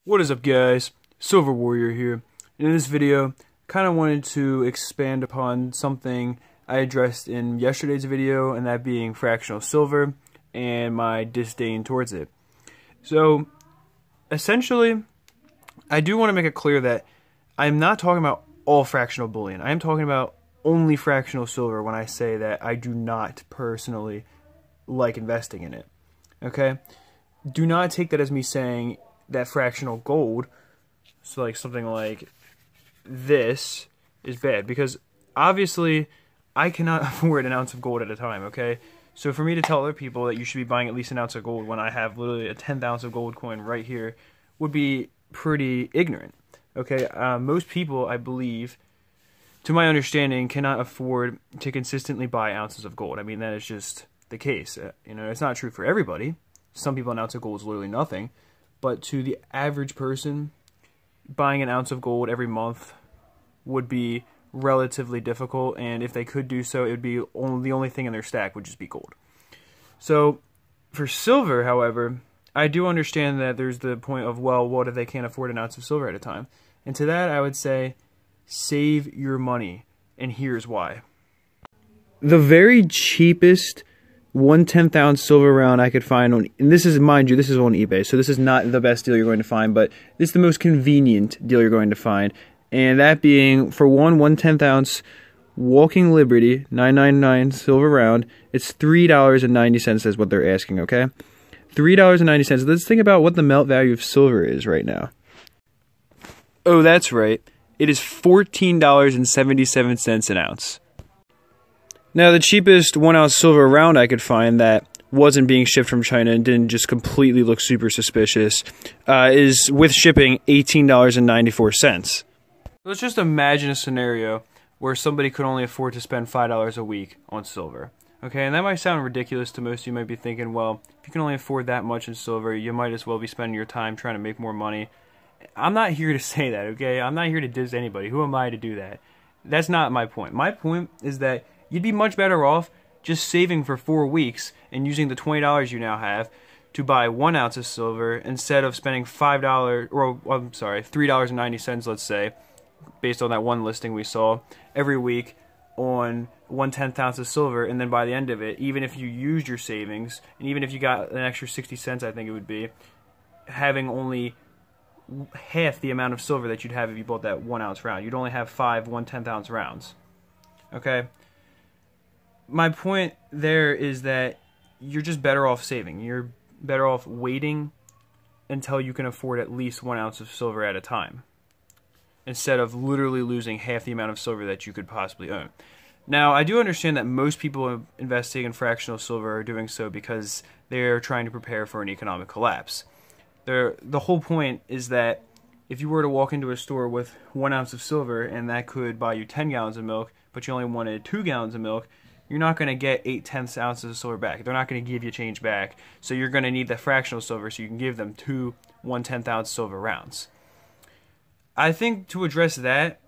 What is up, guys? Silver Warrior here. In this video, kind of wanted to expand upon something I addressed in yesterday's video, and that being fractional silver and my disdain towards it. So, essentially, I do want to make it clear that I'm not talking about all fractional bullion. I am talking about only fractional silver when I say that I do not personally like investing in it. Okay? Do not take that as me saying that fractional gold, so like something like this, is bad, because obviously I cannot afford an ounce of gold at a time, okay? So for me to tell other people that you should be buying at least an ounce of gold when I have literally a 10th ounce of gold coin right here would be pretty ignorant, okay? Most people, I believe, to my understanding, cannot afford to consistently buy ounces of gold. I mean, that is just the case. You know, it's not true for everybody. Some people, an ounce of gold is literally nothing. But to the average person, buying an ounce of gold every month would be relatively difficult, and if they could do so, it would be the only thing in their stack would just be gold. So for silver, however, I do understand that there's the point of, well, what if they can't afford an ounce of silver at a time? And to that, I would say, save your money, and here's why. The very cheapest 1/10 ounce silver round I could find on, and this is, mind you, this is on eBay, so this is not the best deal you're going to find, but this is the most convenient deal you're going to find, and that being, for one 1/10 ounce Walking Liberty 999 silver round, it's $3.90 is what they're asking, okay? $3.90. Let's think about what the melt value of silver is right now. Oh, that's right. It is $14.77 an ounce. Now, the cheapest 1 ounce silver round I could find that wasn't being shipped from China and didn't just completely look super suspicious is, with shipping, $18.94. Let's just imagine a scenario where somebody could only afford to spend $5 a week on silver. Okay, and that might sound ridiculous to most of you. Might be thinking, well, if you can only afford that much in silver, you might as well be spending your time trying to make more money. I'm not here to say that, okay? I'm not here to diss anybody. Who am I to do that? That's not my point. My point is that you'd be much better off just saving for 4 weeks and using the $20 you now have to buy 1 ounce of silver instead of spending $5, or I'm sorry, $3.90, let's say, based on that one listing we saw, every week on 1/10 ounce of silver, and then by the end of it, even if you used your savings, and even if you got an extra 60 cents, I think it would be, having only half the amount of silver that you'd have if you bought that 1 ounce round. You'd only have 5 1/10 ounce rounds. Okay? My point there is that you're just better off saving. You're better off waiting until you can afford at least 1 ounce of silver at a time, instead of literally losing half the amount of silver that you could possibly own. Now, I do understand that most people investing in fractional silver are doing so because they're trying to prepare for an economic collapse. The whole point is that if you were to walk into a store with 1 ounce of silver and that could buy you 10 gallons of milk, but you only wanted 2 gallons of milk, you're not going to get 8/10 ounces of silver back. They're not going to give you change back. So you're going to need the fractional silver so you can give them 2 1/10 ounce silver rounds. I think to address that,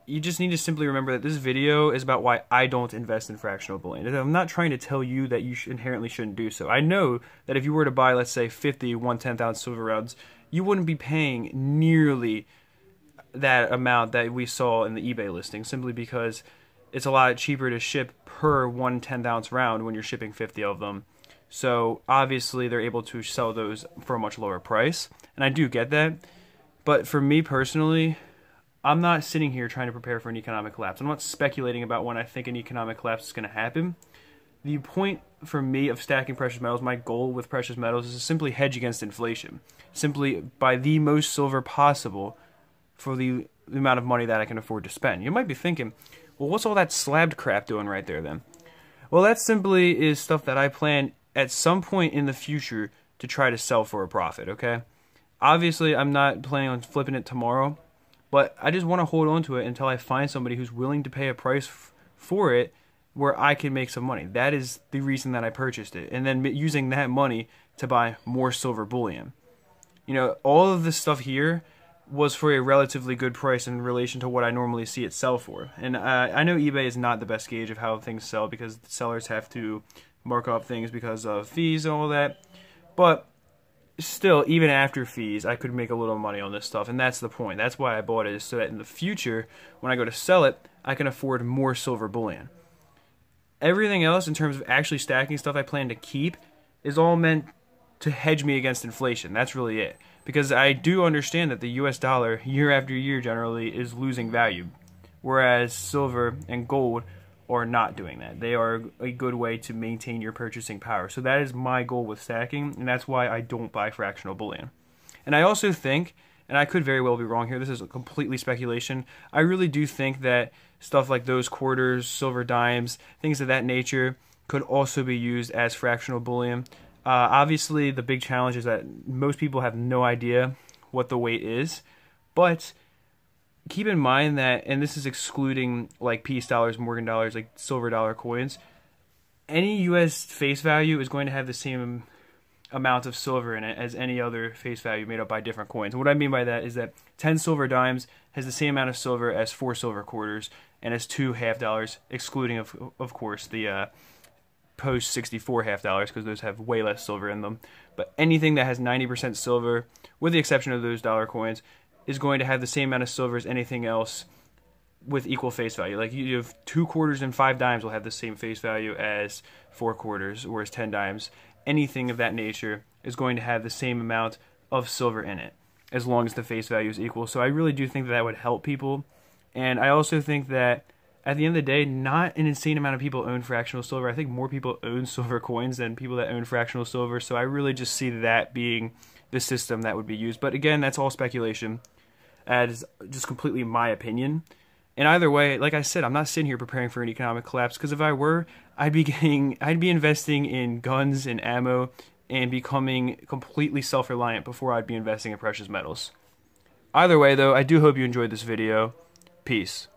you just need to simply remember that this video is about why I don't invest in fractional bullion. I'm not trying to tell you that you inherently shouldn't do so. I know that if you were to buy, let's say, 50 1/10 ounce silver rounds, you wouldn't be paying nearly that amount that we saw in the eBay listing, simply because it's a lot cheaper to ship per 1/10 ounce round when you're shipping 50 of them. So obviously they're able to sell those for a much lower price, and I do get that. But for me personally, I'm not sitting here trying to prepare for an economic collapse. I'm not speculating about when I think an economic collapse is going to happen. The point for me of stacking precious metals, my goal with precious metals, is to simply hedge against inflation. Simply buy the most silver possible for the amount of money that I can afford to spend. You might be thinking, well, what's all that slabbed crap doing right there then? Well, that simply is stuff that I plan at some point in the future to try to sell for a profit, okay? Obviously, I'm not planning on flipping it tomorrow, but I just want to hold on to it until I find somebody who's willing to pay a price for it where I can make some money. That is the reason that I purchased it, and then using that money to buy more silver bullion. You know, all of this stuff here was for a relatively good price in relation to what I normally see it sell for. And I know eBay is not the best gauge of how things sell because the sellers have to mark up things because of fees and all that. But still, even after fees, I could make a little money on this stuff, and that's the point. That's why I bought it, is so that in the future, when I go to sell it, I can afford more silver bullion. Everything else, in terms of actually stacking stuff I plan to keep, is all meant to hedge me against inflation. That's really it. Because I do understand that the US dollar, year after year generally, is losing value. Whereas silver and gold are not doing that. They are a good way to maintain your purchasing power. So that is my goal with stacking, and that's why I don't buy fractional bullion. And I also think, and I could very well be wrong here, this is completely speculation, I really do think that stuff like those quarters, silver dimes, things of that nature could also be used as fractional bullion. Obviously, the big challenge is that most people have no idea what the weight is, but keep in mind that, and this is excluding like peace dollars, Morgan dollars, like silver dollar coins, any US face value is going to have the same amount of silver in it as any other face value made up by different coins. And what I mean by that is that 10 silver dimes has the same amount of silver as 4 silver quarters and as 2 half dollars, excluding of course the post 64 half dollars, because those have way less silver in them. But anything that has 90% silver, with the exception of those dollar coins, is going to have the same amount of silver as anything else with equal face value. Like you have 2 quarters and 5 dimes will have the same face value as 4 quarters, whereas 10 dimes, anything of that nature, is going to have the same amount of silver in it, as long as the face value is equal. So I really do think that that would help people. And I also think that at the end of the day, not an insane amount of people own fractional silver. I think more people own silver coins than people that own fractional silver. So I really just see that being the system that would be used. But again, that's all speculation. That is just completely my opinion. And either way, like I said, I'm not sitting here preparing for an economic collapse, because if I were, I'd be investing in guns and ammo and becoming completely self-reliant before I'd be investing in precious metals. Either way, though, I do hope you enjoyed this video. Peace.